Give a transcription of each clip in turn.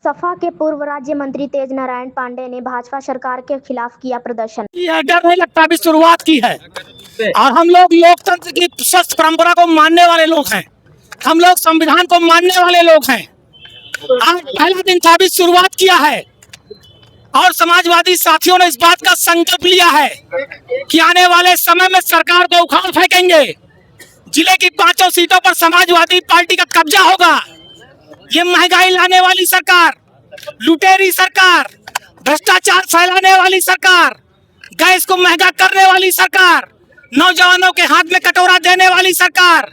सपा के पूर्व राज्य मंत्री तेज नारायण पांडे ने भाजपा सरकार के खिलाफ किया प्रदर्शन। यह डर नहीं लगता, अभी शुरुआत की है और हम लोग लोकतंत्र की स्वस्थ परंपरा को मानने वाले लोग हैं। हम लोग संविधान को मानने वाले लोग हैं। आज पहला दिन था, अभी शुरुआत किया है और समाजवादी साथियों ने इस बात का संकल्प लिया है कि आने वाले समय में सरकार को उखाड़ फेंकेंगे। जिले की 5 सीटों पर समाजवादी पार्टी का कब्जा होगा। ये महंगाई लाने वाली सरकार, लुटेरी सरकार, भ्रष्टाचार फैलाने वाली सरकार, गैस को महंगा करने वाली सरकार, नौजवानों के हाथ में कटोरा देने वाली सरकार,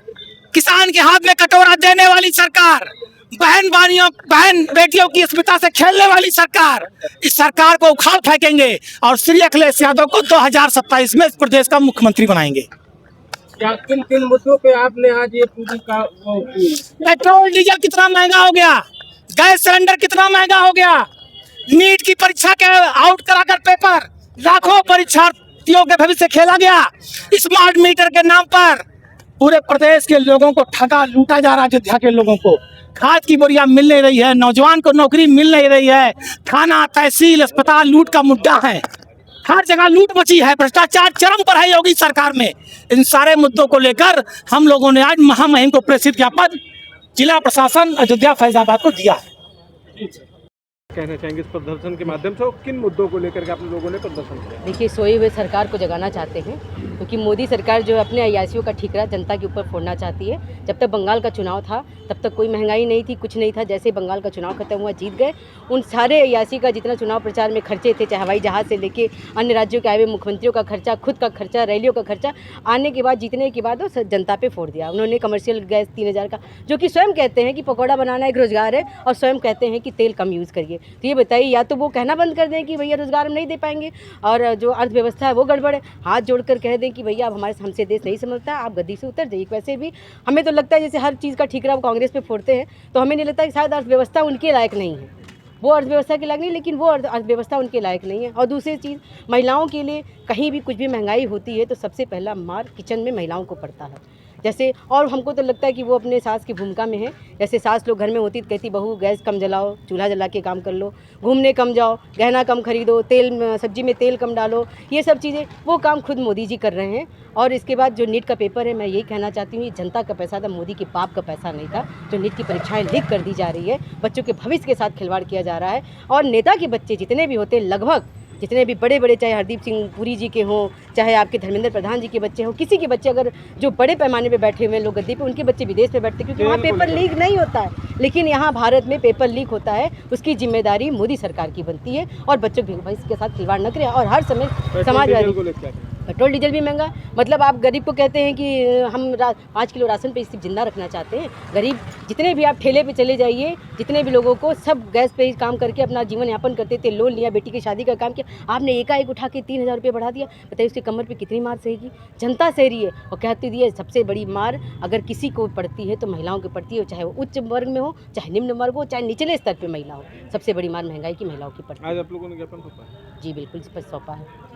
किसान के हाथ में कटोरा देने वाली सरकार, बहन बेटियों की अस्मिता से खेलने वाली सरकार, इस सरकार को उखाड़ फेंकेंगे और श्री अखिलेश यादव को 2027 में इस प्रदेश का मुख्यमंत्री बनाएंगे। क्या किन किन मुद्दों पे आपने आज ये पूरी पेट्रोल डीजल कितना महंगा हो गया, गैस सिलेंडर कितना महंगा हो गया, नीट की परीक्षा के आउट कराकर पेपर, लाखों परीक्षार्थियों के भविष्य खेला गया। स्मार्ट मीटर के नाम पर पूरे प्रदेश के लोगों को ठगा लूटा जा रहा है। अयोध्या के लोगों को खाद की बोरियां मिल नहीं रही है, नौजवान को नौकरी मिल नहीं रही है, थाना तहसील अस्पताल लूट का मुद्दा है, हर जगह लूट मची है, भ्रष्टाचार चरम पर है योगी सरकार में। इन सारे मुद्दों को लेकर हम लोगों ने आज महामहिम को प्रेषित ज्ञापन जिला प्रशासन अयोध्या फैजाबाद को दिया है। कहना चाहेंगे इस प्रदर्शन के माध्यम से, किन मुद्दों को लेकर के आप लोगों ने प्रदर्शन किया? देखिए, सोई हुए सरकार को जगाना चाहते हैं क्योंकि मोदी सरकार जो है अपने अयाशियों का ठीकरा जनता के ऊपर फोड़ना चाहती है। जब तक बंगाल का चुनाव था तब तक कोई महंगाई नहीं थी, कुछ नहीं था। जैसे बंगाल का चुनाव खत्म हुआ, जीत गए, उन सारे अयाशी का जितना चुनाव प्रचार में खर्चे थे, चाहे हवाई जहाज़ से लेके अन्य राज्यों के आए हुए मुख्यमंत्रियों का खर्चा, खुद का खर्चा, रैलियों का खर्चा, आने के बाद जीतने के बाद वो जनता पे फोड़ दिया। उन्होंने कमर्शियल गैस 3000 का, जो कि स्वयं कहते हैं कि पकौड़ा बनाना एक रोज़गार है और स्वयं कहते हैं कि तेल कम यूज़ करिए। तो ये बताइए, या तो वो कहना बंद कर दें कि भैया रोजगार हम नहीं दे पाएंगे और जो अर्थव्यवस्था है वो गड़बड़ है, हाथ जोड़कर कह दें कि भैया अब हमसे देश नहीं समझता, आप गद्दी से उतर जाइए। वैसे भी हमें तो लगता है जैसे हर चीज़ का ठीकरा वो कांग्रेस पे फोड़ते हैं, तो हमें नहीं लगता कि शायद अर्थव्यवस्था उनके लायक नहीं है, वो अर्थव्यवस्था के लायक नहीं, लेकिन वो अर्थव्यवस्था उनके लायक नहीं है। और दूसरी चीज़, महिलाओं के लिए कहीं भी कुछ भी महंगाई होती है तो सबसे पहला मार किचन में महिलाओं को पड़ता है। जैसे, और हमको तो लगता है कि वो अपने सास की भूमिका में है। जैसे सास लोग घर में होती तो कहती बहू गैस कम जलाओ, चूल्हा जला के काम कर लो, घूमने कम जाओ, गहना कम खरीदो, तेल सब्जी में तेल कम डालो, ये सब चीज़ें वो काम खुद मोदी जी कर रहे हैं। और इसके बाद जो नीट का पेपर है, मैं यही कहना चाहती हूँ, ये जनता का पैसा था, मोदी के बाप का पैसा नहीं था। जो नीट की परीक्षाएँ लीक कर दी जा रही है, बच्चों के भविष्य के साथ खिलवाड़ किया जा रहा है। और नेता के बच्चे जितने भी होते हैं, लगभग जितने भी बड़े बड़े, चाहे हरदीप सिंह पुरी जी के हों, चाहे आपके धर्मेंद्र प्रधान जी के बच्चे हों, किसी के बच्चे अगर जो बड़े पैमाने पे बैठे हुए हैं लोग गद्दी पे, उनके बच्चे विदेश में बैठते हैं क्योंकि वहाँ पेपर लीक नहीं होता है। लेकिन यहाँ भारत में पेपर लीक होता है, उसकी जिम्मेदारी मोदी सरकार की बनती है और बच्चों के भविष्य के साथ खिलवाड़ न करें। और हर समय समाजवादी पेट्रोल डीजल भी महंगा, मतलब आप गरीब को कहते हैं कि हम 5 किलो राशन पे सिर्फ जिंदा रखना चाहते हैं। गरीब जितने भी आप ठेले पे चले जाइए, जितने भी लोगों को सब गैस पे ही काम करके अपना जीवन यापन करते थे, लोन लिया, बेटी की शादी का काम किया, आपने एकाएक उठा के 3000 रुपये बढ़ा दिया। बताइए उसकी कमर पे कितनी मार सहेगी? जनता सह रही है। और कहती दी है सबसे बड़ी मार अगर किसी को पड़ती है तो महिलाओं को पड़ती है, चाहे वो उच्च वर्ग में हो, चाहे निम्न वर्ग हो, चाहे निचले स्तर पर महिला हो, सबसे बड़ी मार महंगाई की महिलाओं की पड़ती है। आज आप लोगों ने ज्ञापन सौंपा है? जी बिल्कुल, सौंपा है।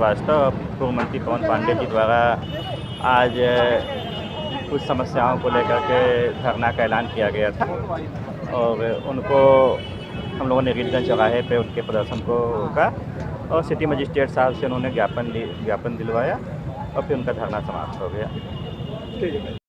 वास्तव पूर्व मंत्री पवन पांडे जी द्वारा आज कुछ समस्याओं को लेकर के धरना का ऐलान किया गया था और उनको हम लोगों ने रीलगंज चौराहे पे उनके प्रदर्शन को रोका और सिटी मजिस्ट्रेट साहब से उन्होंने ज्ञापन दिलवाया और फिर उनका धरना समाप्त हो गया। ठीक है।